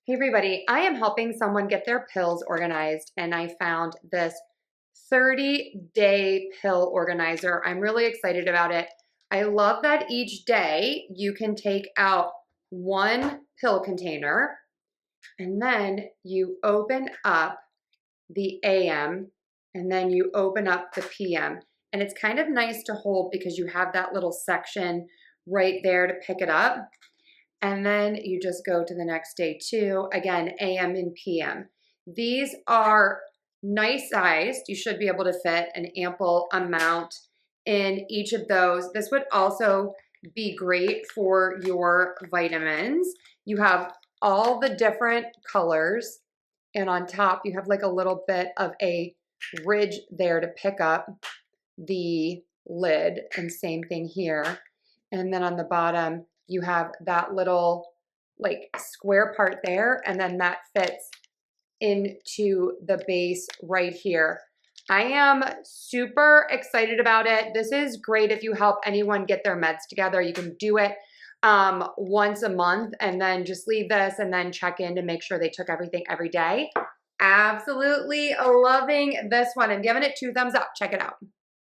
Hey everybody, I am helping someone get their pills organized and I found this 30-day pill organizer. I'm really excited about it. I love that each day you can take out one pill container and then you open up the AM and then you open up the PM. And it's kind of nice to hold because you have that little section right there to pick it up. And then you just go to the next day too. Again, AM and PM. These are nice sized. You should be able to fit an ample amount in each of those. This would also be great for your vitamins. You have all the different colors, and on top you have like a little bit of a ridge there to pick up the lid, and same thing here. And then on the bottom you have that little like square part there, and then that fits into the base right here. I am super excited about it. This is great if you help anyone get their meds together. You can do it once a month and then just leave this and then check in to make sure they took everything every day. Absolutely loving this one. I'm giving it 2 thumbs up. Check it out.